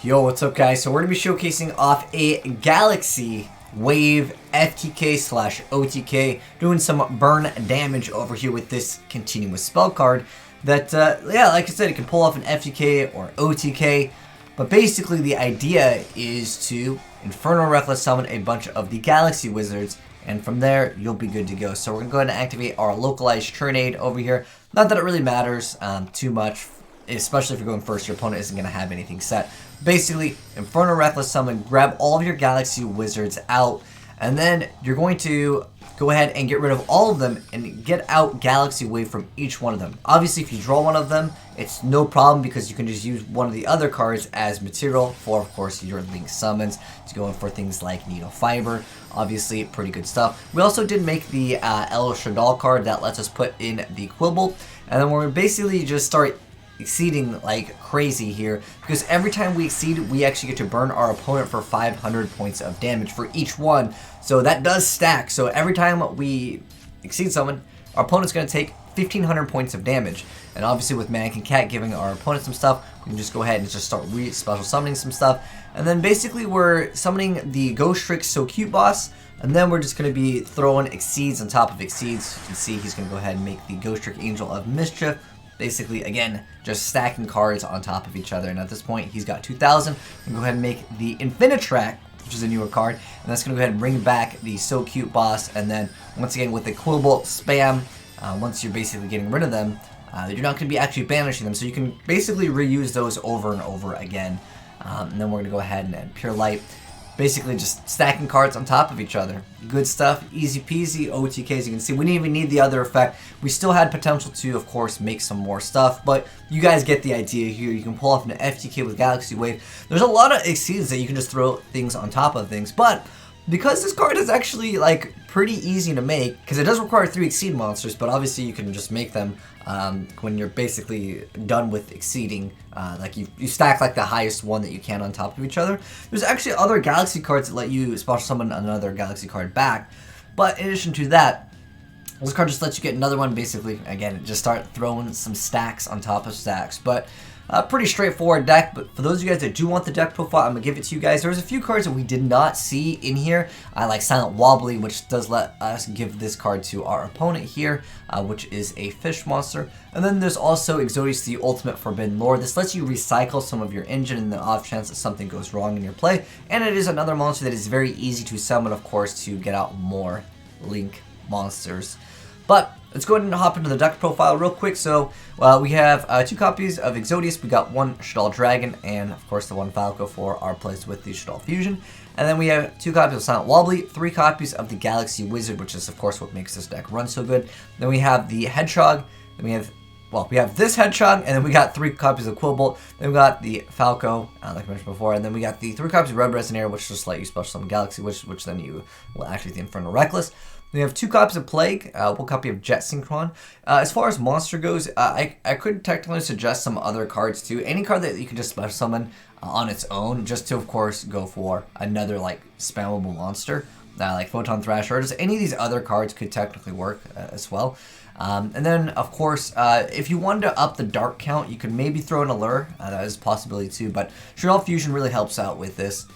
Yo, what's up guys? So we're going to be showcasing off a Galaxy Wave FTK / OTK, doing some burn damage over here with this continuous spell card that, yeah, like I said, it can pull off an FTK or OTK, but basically the idea is to Inferno Reckless summon a bunch of the Galaxy Wizards, and from there, you'll be good to go. So we're going to go ahead and activate our localized Trinade over here. Not that it really matters too much, especially if you're going first, your opponent isn't going to have anything set. Basically, Inferno Reckless summon, grab all of your Galaxy Wizards out, and then you're going to go ahead and get rid of all of them and get out Galaxy Wave from each one of them. Obviously, if you draw one of them, it's no problem because you can just use one of the other cards as material for, of course, your Link summons to go in for things like Needle Fiber. Obviously, pretty good stuff. We also did make the El Shaddai card that lets us put in the Quibble, and then we're basically just start exceeding like crazy here, because every time we exceed, we actually get to burn our opponent for 500 points of damage for each one. So that does stack. So every time we exceed someone, our opponent's going to take 1,500 points of damage. And obviously with Mannequin Cat giving our opponent some stuff, we can just go ahead and just start special summoning some stuff. And then basically we're summoning the Ghost Trick So Cute boss, and then we're just going to be throwing Exceeds on top of Exceeds. You can see he's going to go ahead and make the Ghost Trick Angel of Mischief. Basically, again, just stacking cards on top of each other. And at this point, he's got 2,000. And go ahead and make the Infinitrack, which is a newer card. And that's going to go ahead and bring back the So Cute boss. And then, once again, with the Quibble spam, once you're basically getting rid of them, you're not going to be actually banishing them. So you can basically reuse those over and over again. And then we're going to go ahead and Pure Light. Basically just stacking cards on top of each other. Good stuff, easy peasy, OTK. As you can see, we didn't even need the other effect. We still had potential to, of course, make some more stuff, but you guys get the idea here. You can pull off an FTK with Galaxy Wave. There's a lot of Exceeds that you can just throw things on top of things, but because this card is actually like pretty easy to make, because it does require 3 Exceed monsters, but obviously you can just make them when you're basically done with exceeding. Like you stack like the highest one that you can on top of each other. There's actually other Galaxy cards that let you special summon another Galaxy card back, but in addition to that, this card just lets you get another one. Basically, again, just start throwing some stacks on top of stacks. But pretty straightforward deck. But for those of you guys that do want the deck profile, I'm going to give it to you guys. There's a few cards that we did not see in here. I like Silent Wobbly, which does let us give this card to our opponent here, which is a fish monster. And then there's also Exodius, the Ultimate Forbidden Lord. This lets you recycle some of your engine in the off chance that something goes wrong in your play. And it is another monster that is very easy to summon, of course, to get out more Link monsters. But let's go ahead and hop into the deck profile real quick. So we have 2 copies of Exodius. We got 1 Shaddai Dragon and, of course, the 1 Falco for our plays with the Shaddai Fusion. And then we have 2 copies of Silent Wobbly, 3 copies of the Galaxy Wizard, which is, of course, what makes this deck run so good. Then we have the Hedgehog. Then we have, well, we have this Hedgehog, and then we got 3 copies of Quibble. Then we got the Falco, like I mentioned before, and then we got the 3 copies of Red Resonator, which just let you special summon Galaxy, which then you will activate the Infernal Reckless. We have 2 copies of Plague, 1 copy of Jet Synchron. As far as monster goes, I could technically suggest some other cards too. Any card that you can just special summon on its own, just to, of course, go for another like spammable monster, like Photon Thrasher, or just any of these other cards could technically work as well. And then, of course, if you wanted to up the dark count, you could maybe throw an Allure. That is a possibility too, but Shaddai Fusion really helps out with this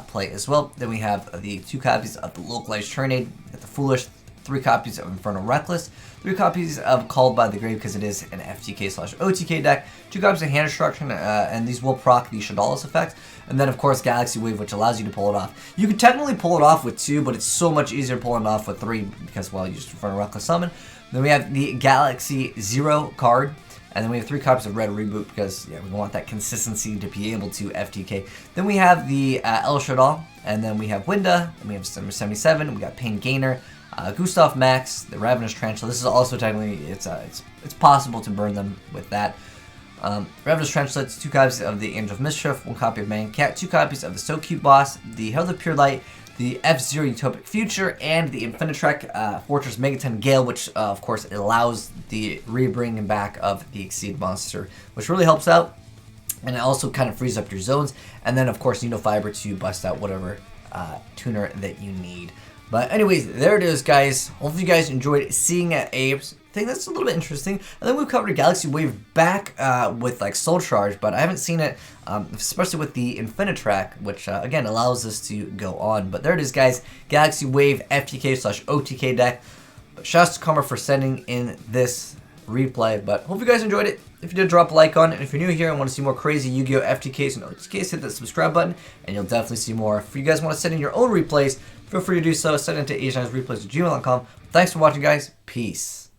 play as well. Then we have the 2 copies of the localized Trinade, the Foolish, 3 copies of Infernal Reckless, 3 copies of Called by the Grave because it is an FTK / OTK deck, 2 copies of Hand Destruction, and these will proc the Shaddai's effect, and then of course Galaxy Wave, which allows you to pull it off. You could technically pull it off with 2, but it's so much easier pulling it off with 3 because, well, you just Infernal Reckless summon. Then we have the Galaxy Zero card. And then we have 3 copies of Red Reboot because, yeah, we want that consistency to be able to FTK. Then we have the El Shaddai, and then we have Winda, and we have number 77, we got Pain Gainer, Gustav Max, the Ravenous Tarantula. This is also technically, it's possible to burn them with that. Ravenous Tarantula, 2 copies of the Angel of Mischief, 1 copy of Man Cat, 2 copies of the So Cute boss, the Herald of Pure Light, the F-Zero Utopic Future, and the Infinitrack Fortress Megaton Gale, which, of course, allows the rebringing back of the Exceed monster, which really helps out, and it also kind of frees up your zones, and then, of course, Needle Fiber to bust out whatever tuner that you need. But anyways, there it is, guys. Hopefully you guys enjoyed seeing a thing that's a little bit interesting. And then we've covered Galaxy Wave back with like Soul Charge, but I haven't seen it, especially with the Infinitrack, which again allows us to go on. But there it is, guys. Galaxy Wave FTK/OTK deck. But shouts to Karma for sending in this replay. But hope you guys enjoyed it. If you did, drop a like on it. And if you're new here and want to see more crazy Yu-Gi-Oh FTKs and OTKs, hit that subscribe button, and you'll definitely see more. If you guys want to send in your own replays, feel free to do so. Send it to azneyesreplays@gmail.com. Thanks for watching, guys. Peace.